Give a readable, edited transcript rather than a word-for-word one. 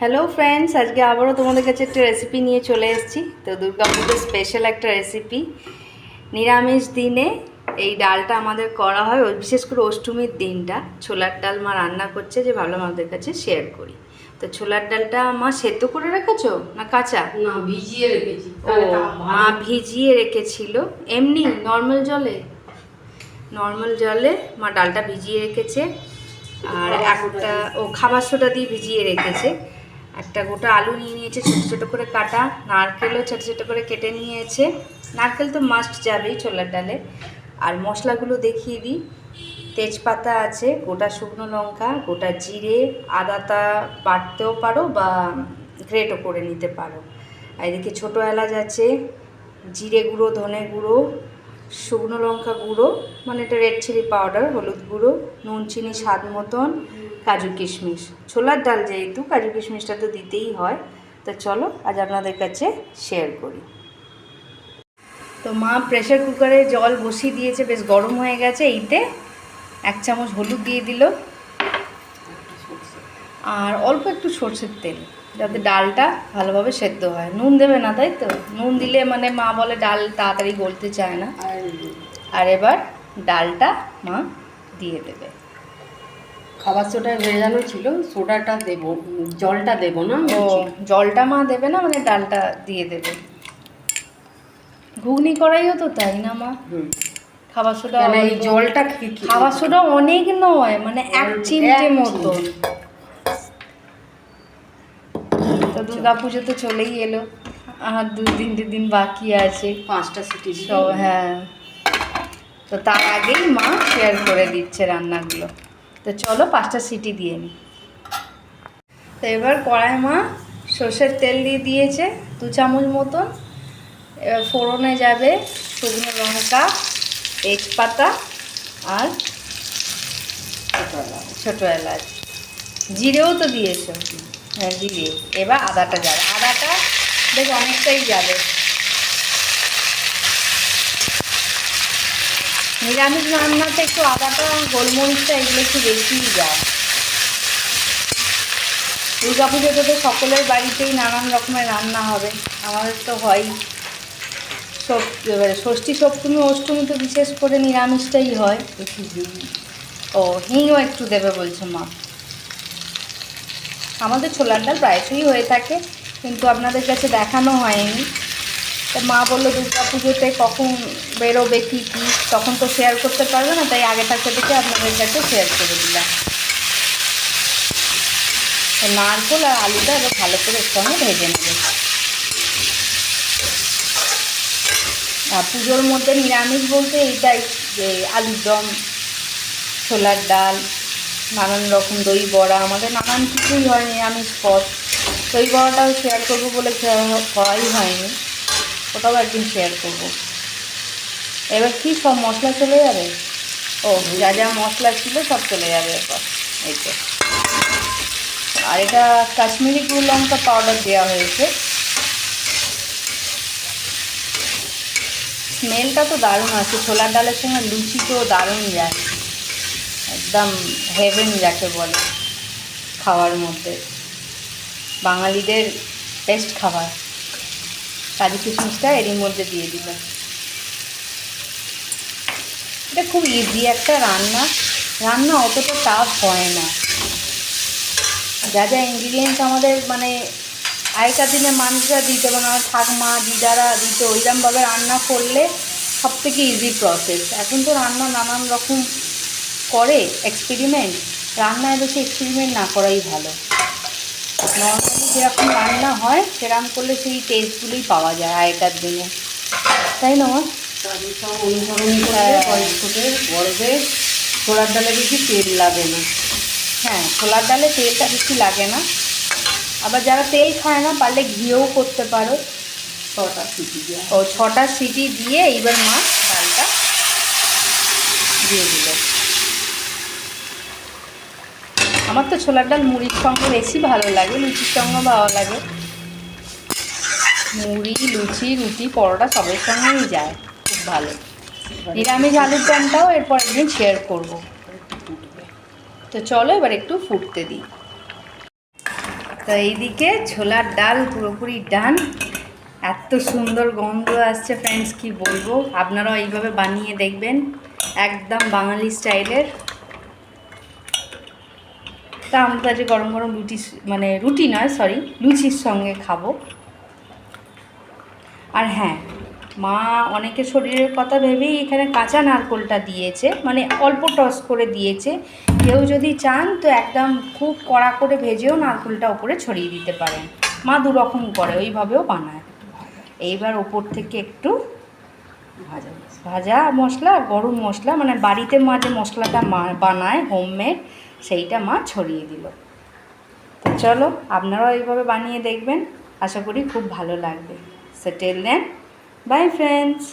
Hello friends, আজকে আবারও তোমাদের কাছে একটা রেসিপি নিয়ে চলে এসেছি। তো দুর্গাপুজোর স্পেশাল একটা রেসিপি। নিরামিষ দিনে এই ডালটা আমাদের করা হয়, বিশেষ করে অষ্টমীর দিনটা ছোলার ডাল মা রান্না করছে, যে ভাবলাম আমাদের কাছে শেয়ার করি। তো ছোলার ডালটা মা সেদ্ধ করে রেখেছো না কাঁচা? না, ভিজিয়ে রেখেছি। ও, মা ভিজিয়ে রেখেছিল এমনি নর্মাল জলে মা ডালটা ভিজিয়ে রেখেছে। আর একটা খাবার সোডা দিয়ে ভিজিয়ে রেখেছে। একটা গোটা আলু নিয়ে নিয়েছে ছোটো ছোটো করে কাটা, নারকেলও ছোটো ছোটো করে কেটে নিয়েছে। নারকেল তো মাস্ট যাবেই ছোলার ডালে। আর মশলাগুলো দেখিয়ে দিই। তেজপাতা আছে, গোটা শুকনো লঙ্কা, গোটা জিরে, আদাটা বাটতেও পারো বা গ্রেটও করে নিতে পারো। আর এদিকে ছোটো এলাচ আছে, জিরে গুঁড়ো, ধনে গুঁড়ো, শুকনো লঙ্কা গুঁড়ো, মানে এটা রেড চিলি পাউডার, হলুদ গুঁড়ো, নুন চিনি স্বাদ মতন, কাজু কিশমিশ। ছোলার ডাল যেহেতু কাজু কিশমিশটা তো দিতেই হয়। তো চলো আজ আপনাদের কাছে শেয়ার করি। তো মা প্রেশার কুকারে জল বসিয়ে দিয়েছে, বেশ গরম হয়ে গেছে। এইতে 1 চামচ হলুদ দিয়ে দিল, আর অল্প একটু সর্ষের তেল, যাতে ডালটা ভালোভাবে সেদ্ধ হয়। নুন দেবে না, তাই তো? নুন দিলে মানে মা বলে ডাল তাড়াতাড়ি গলতে চায় না। আর এবার ডালটা মা দিয়ে দেবে। খাবার সোডায় ভেজানো ছিল, সোডাটা দেব, জলটা দেব না। ও, জলটা মা দেবে না, মানে ডালটা দিয়ে দেবে। ঘুগনি করাইও তো তাই না মা? খাবার সোডা, এই জলটা খাবার সোডা অনেক নয়, মানে 1 চিমটে মতন। তো দুর্গাপুজো তো চলেই এলো, আর 2-3 দিন বাকি আছে। 5টা সিটি সব, হ্যাঁ। তো তার আগেই মা শেয়ার করে দিচ্ছে রান্নাগুলো। তো চলো 5টা সিটি দিয়ে নিই। তো এবার কড়াই মা সর্ষের তেল দিয়ে দিয়েছে 2 চামচ মতন। এবার ফোড়নে যাবে শুকনো লঙ্কা, তেজপাতা আর ছোটো এলাচ। জিরেও তো দিয়েছো? হ্যাঁ, জিরে। এবার আদাটা যাবে, আদাটা বেশ অনেকটাই যাবে। নিরামিষ রান্নাতে একটু আদাটা, গোলমরিচটা এগুলো একটু বেশিই যায়। দুর্গাপুজোতে তো সকলের বাড়িতেই নানান রকমের রান্না হবে, আমাদের তো হয়ই। এবারে ষষ্ঠী, সপ্তমী, অষ্টমী তো বিশেষ করে নিরামিষটাই হয়। ও, হিংও একটু দেবে বলছে মা। আমাদের ছোলার ডাল প্রায়শই হয়ে থাকে, কিন্তু আপনাদের কাছে দেখানো হয়নি। তো মা বললো দুর্গাপুজোতে কখন বেরোবে কী কী, তখন তো শেয়ার করতে পারবে না, তাই আগে থাকতে থেকে আপনাদের কাছে শেয়ার করে দিলাম। নারকেল আর আলুটা এবার ভালো করে এর সঙ্গে ভেজে নেবে। আর পুজোর মধ্যে নিরামিষ বলতে এইটাই, যে আলুর দম, ছোলার ডাল, নানান রকম দই বড়া, আমাদের নানান কিছুই হয় নিরামিষ পদ। দই বড়াটাও শেয়ার করবো বলে করাই হয়নি, ওটাও একদিন শেয়ার করব। এবার কি সব মশলা চলে যাবে? ও, যা যা মশলা ছিল সব চলে যাবে এরপর। এই তো। আর এটা কাশ্মীরি গুঁড়ো লঙ্কা পাউডার দেওয়া হয়েছে। স্মেলটা তো দারুণ আছে, ছোলার ডালের সঙ্গে লুচি তো দারুণ যায়, একদম হেভেন যাকে বলে খাওয়ার মধ্যে। বাঙালিদের বেস্ট খাবার। কাজু কিশমিশটা এরই মধ্যে দিয়ে দিল। এটা খুব ইজি একটা রান্না অতটা টাফ হয় না। যা যা ইনগ্রিডিয়েন্টস আমাদের মানে আগেকার দিনে মানুষরা দিত, মানে আমার ঠাকমা দিদারা দিত, ওইরকমভাবে রান্না করলে সব থেকে ইজি প্রসেস। এখন তো রান্না নানান রকম করে এক্সপেরিমেন্ট, রান্নায় বেশি এক্সপেরিমেন্ট না করাই ভালো। নর্মালি যেরকম রান্না হয় সেরকম করলে সেই টেস্টগুলোই পাওয়া যায় আগেকার দিনে, তাই না? সব অনুসরণ করে বলবে ছোলার ডালে বেশি তেল লাগে না। হ্যাঁ, ছোলার ডালে তেলটা বেশি লাগে না। আবার যারা তেল খায় না, পারলে ঘিয়েও করতে পারো। 6টা সিটি দিয়ে। ও, 6টা সিটি দিয়ে এইবার মা ডালটা দিয়ে দিল। আমার তো ছোলার ডাল মুড়ির সঙ্গে বেশি ভালো লাগে, লুচির সঙ্গে ভালো লাগে। মুড়ি, লুচি, রুটি, পরোটা সবের সঙ্গেই যায়, খুব ভালো। নিরামিষ আলুর দমটাও এরপর একদিন শেয়ার করবো। তো চলো এবার একটু ফুটতে দিই। তো এইদিকে ছোলার ডাল পুরোপুরি ডান। এত সুন্দর গন্ধ আসছে ফ্রেন্ডস, কি বলবো। আপনারাও এইভাবে বানিয়ে দেখবেন, একদম বাঙালি স্টাইলের। তা আমরা তো আজ গরম গরম রুটি, মানে রুটি নয় সরি, লুচির সঙ্গে খাবো। আর হ্যাঁ, মা অনেকের শরীরের কথা ভেবেই এখানে কাঁচা নারকোলটা দিয়েছে, মানে অল্প টস করে দিয়েছে। কেউ যদি চান তো একদম খুব কড়া করে ভেজেও নারকোলটা ওপরে ছড়িয়ে দিতে পারেন। মা দুরকম করে, ওইভাবেও বানায়। এইবার ওপর থেকে একটু ভাজা ভাজা মশলা আর গরম মশলা, মানে বাড়িতে মা যে মশলাটা বানায় হোমমেড, সেইটা মা ছড়িয়ে দিল। তো চলো আপনারাও এইভাবে বানিয়ে দেখবেন, আশা করি খুব ভালো লাগবে। So till then, bye friends.